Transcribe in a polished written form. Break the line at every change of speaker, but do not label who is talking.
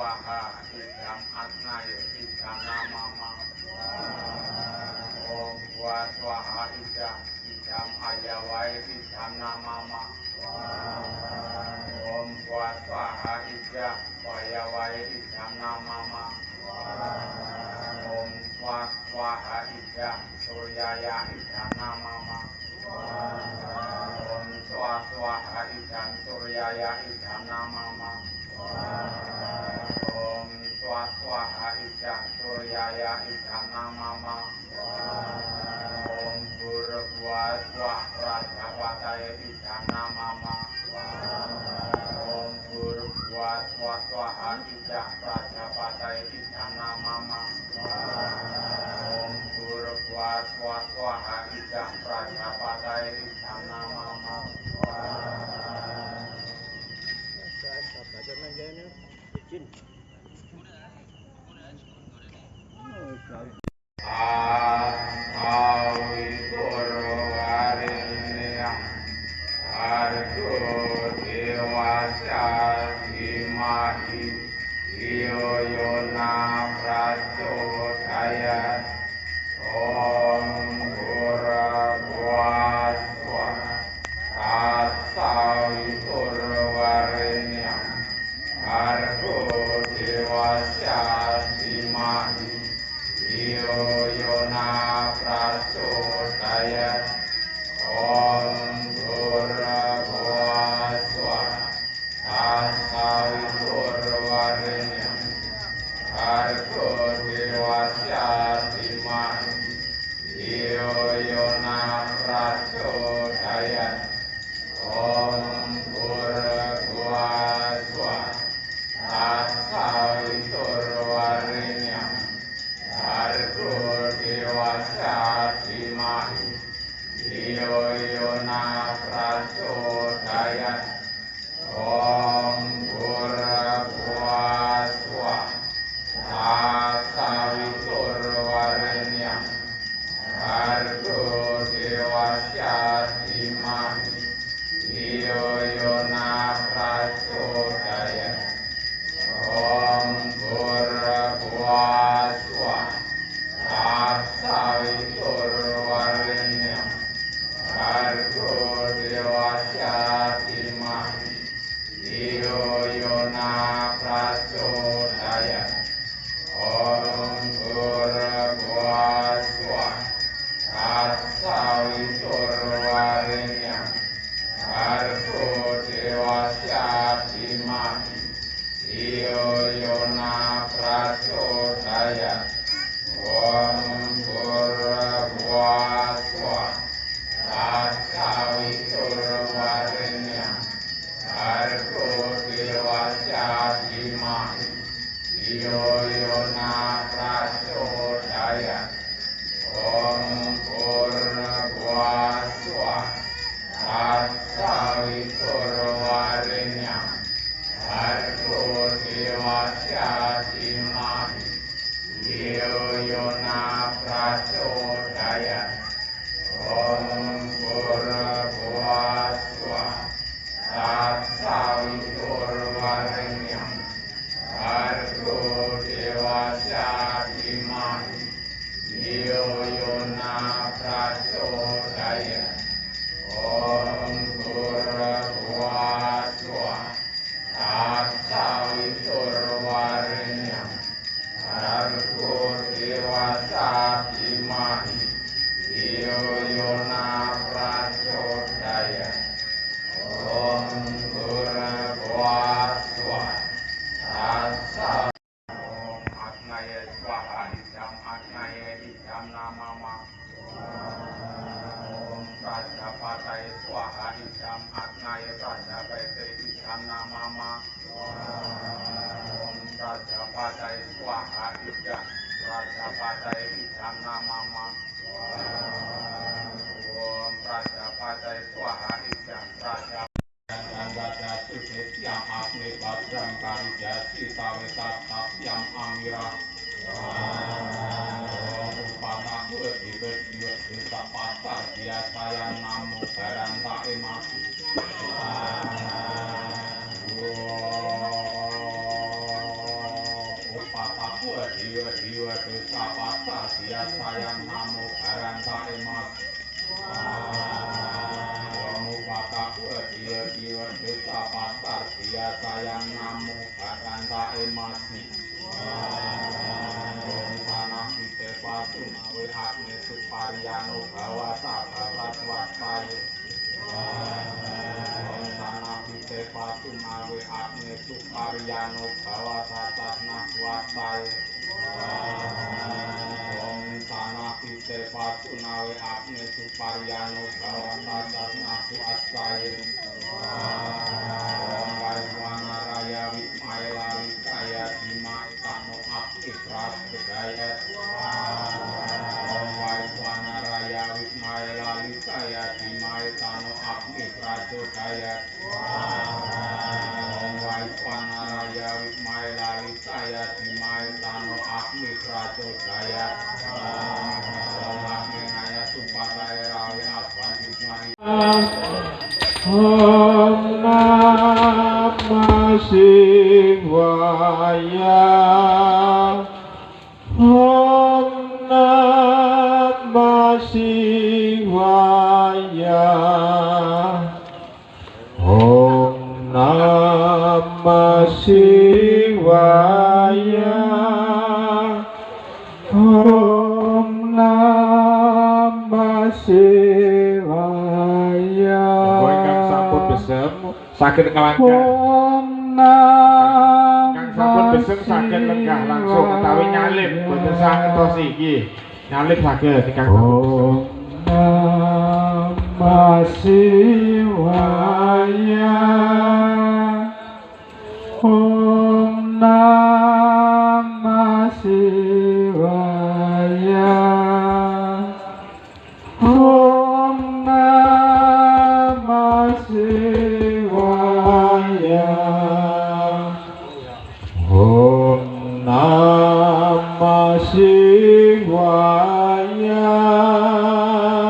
swaha idam atnaye idana mama. Om Bhua swaha idam ayawai idana mama. Om Bhua swaha idam ayawai idana mama. Om swaha idam suryaya idana mama. Om swaha idam suryaya idana mama. Om swaha idam suryaya idana mama. Om Bhurabhua swaha prajapataye idana mama. Om Bhurabhua swaha idam prajapataye idana mama. Om Bhurabhua swaha idam prajapataye idana mama. Argo dewasya dimahi Yoyona prachodaya Om Bhurabhua swaha Tatsaviturvarenyam Argo dewasya dimahi Yoyona prachodaya Om Bhurabhua swaha Tatsaviturvarenyam Argo dewasya dimahi Yoyona prachodaya Om Bhurabhua swaha Tatsaviturvarenyam Argo dewasya dimahi Yoyona prachodaya Om Bhurabhua swaha Tatsaviturvarenyam Argo dewasya dimahi Yoyona prachodaya Om Bhurabhua swaha Tatsaviturvarenyam Argo dewasya dimahi Yoyona prachodaya Om Bhurabhua swaha Tatsaviturvarenyam Argo dewasya dimahi Yoyona prachodaya Om Bhurabhua swaha Tatsaviturvarenyam Argo dewasya dimahi Yoyona prachodaya Om Bhurabhua swaha Tatsaviturvarenyam Argo dewasya dimahi Yoyona prachodaya Om Bhurabhua swaha Tatsaviturvarenyam Argo dewasya dimahi Yoyona prachodaya Om Bhurabhua swaha Tatsaviturvarenyam Argo dewasya dimahi Yoyona prachodaya Om Bhurabhua swaha Om Atnaye swaha idam atnaye idam namama. Om Prajapataye swaha idam atnaye prajapate idam namama. Om Prajapataye swaha idam prajapataye idam namama. Om Prajapataye swaha idam prajapataye Jati Setyam Agni Badram Kari Jati Tawetat Satyam Amira Om Upata Kuat Desa Pasar Biasaya Namo Baranta Emati Om partia sayang namo kakanta emasi Om sana kite patung awe akne supariano bawa sababat waspaye Om sana kite patung awe akne supariano bawa satatna waspaye Om sana kite patung awe akne supariano bawa satatna waspaye Om Vaiswana Raya Wismaya Lali Kaya Dima Tano Akikras Kedayat Om Vaiswana Raya Wismaya Lali Kaya Dima Tano Akikras Kedayat Om Vaiswana Raya Wismaya Lali Kaya Dima Tano Akikras Kedayat Om Agni Naya Supadaya Rawi Abhan Wismani
Om Namah Shivaya. Om Namah Shivaya. Om Namah Shivaya. Om Namah Shivaya. Sakit ngelanggar. Kang sampun besem sakit lenggah langsung utawi nyalip boten sangetos iki. Nyalip saged Kang sampun besem. Namah Shivaya. Om Namah Shivaya.